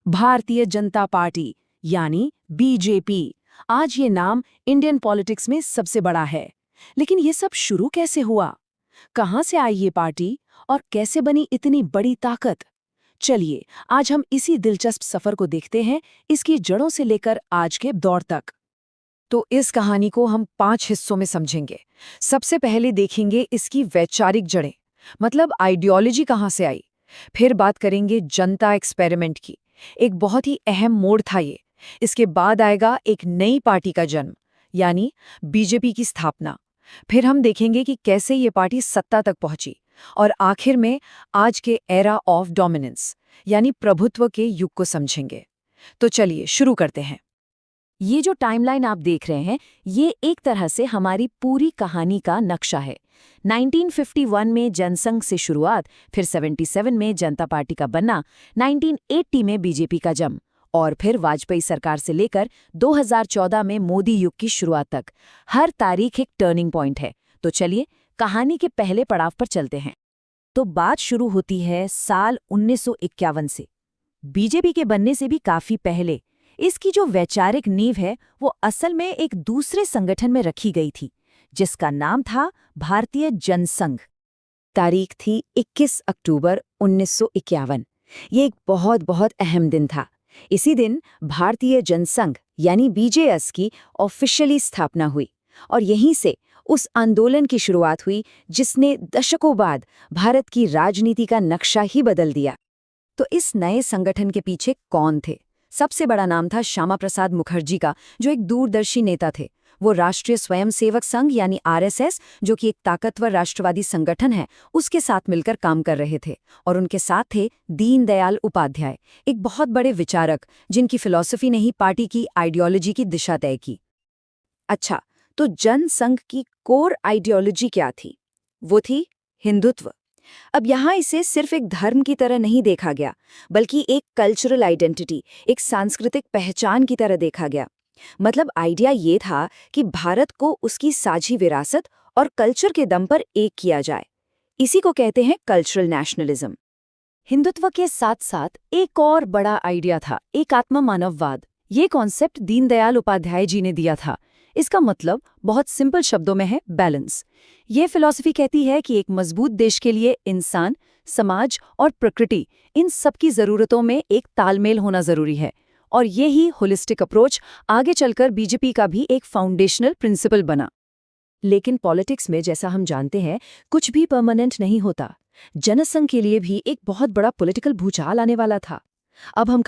Bharatiya Janata party यानी BJP. आज ये नाम इंडियन पॉलिटिक्स में सबसे बड़ा है। लेकिन ये सब शुरू कैसे हुआ? कहां से आई ये पार्टी और कैसे बनी इतनी बड़ी ताकत? चलिए आज हम इसी दिलचस्प सफर को देखते हैं, इसकी जड़ों से लेकर आज के दौर तक। तो इस कहानी को हम 5 हिस्सों में समझेंगे। सबसे पहले देखेंगे इसकी वैचारिक जड़ें, मतलब आइडियोलॉजी कहाँ से आई। फिर बात करेंगे जनता एक्सपेरिमेंट की, एक बहुत ही अहम मोड़ था ये। इसके बाद आएगा एक नई पार्टी का जन्म, यानी बीजेपी की स्थापना। फिर हम देखेंगे कि कैसे ये पार्टी सत्ता तक पहुंची। और आखिर में आज के एरा ऑफ डोमिनेंस, यानी प्रभुत्व के युग को समझेंगे। तो चलिए शुरू करते हैं। ये जो टाइमलाइन आप देख रहे हैं, ये एक तरह से हमारी पूरी कहानी का नक्शा है। 1951 में जनसंघ से शुरुआत, फिर 77 में जनता पार्टी का बनना, 1980 में बीजेपी का जन्म, और फिर वाजपेयी सरकार से लेकर 2014 में मोदी युग की शुरुआत तक। हर तारीख एक टर्निंग पॉइंट है। तो चलिए कहानी के पहले पड़ाव पर चलते हैं। तो बात शुरू होती है साल 1951 से, बीजेपी के बनने से भी काफी पहले। इसकी जो वैचारिक नींव है वो असल में एक दूसरे संगठन में रखी गई थी, जिसका नाम था भारतीय जनसंघ। तारीख थी 21 अक्टूबर 1951। ये एक बहुत अहम दिन था। इसी दिन भारतीय जनसंघ यानी बीजेएस की ऑफिशियली स्थापना हुई, और यहीं से उस आंदोलन की शुरुआत हुई जिसने दशकों बाद भारत की राजनीति का नक्शा ही बदल दिया। तो इस नए संगठन के पीछे कौन थे? सबसे बड़ा नाम था श्यामा प्रसाद मुखर्जी का, जो एक दूरदर्शी नेता थे। वो राष्ट्रीय स्वयंसेवक संघ यानी आरएसएस, जो कि एक ताकतवर राष्ट्रवादी संगठन है, उसके साथ मिलकर काम कर रहे थे। और उनके साथ थे दीनदयाल उपाध्याय, एक बहुत बड़े विचारक जिनकी फिलॉसफी ने ही पार्टी की आइडियोलॉजी की दिशा तय की। अच्छा, तो जनसंघ की कोर आइडियोलॉजी क्या थी? वो थी हिंदुत्व। अब यहाँ इसे सिर्फ एक धर्म की तरह नहीं देखा गया, बल्कि एक कल्चरल आइडेंटिटी, एक सांस्कृतिक पहचान की तरह देखा गया। मतलब आइडिया ये था कि भारत को उसकी साझी विरासत और कल्चर के दम पर एक किया जाए। इसी को कहते हैं कल्चरल नेशनलिज्म। हिंदुत्व के साथ साथ एक और बड़ा आइडिया था, एकात्म मानववाद। ये कॉन्सेप्ट दीनदयाल उपाध्याय जी ने दिया था। इसका मतलब बहुत सिंपल शब्दों में है बैलेंस। ये फिलॉसफी कहती है कि एक मजबूत देश के लिए इंसान, समाज और प्रकृति, इन सबकी जरूरतों में एक तालमेल होना जरूरी है। और ये ही होलिस्टिक अप्रोच आगे चलकर बीजेपी का भी एक फाउंडेशनल प्रिंसिपल बना। लेकिन पॉलिटिक्स में, जैसा हम जानते हैं, कुछ भी परमानेंट नहीं होता। जनसंघ के लिए भी एक बहुत बड़ा पॉलिटिकल भूचाल आने वाला था। अब हम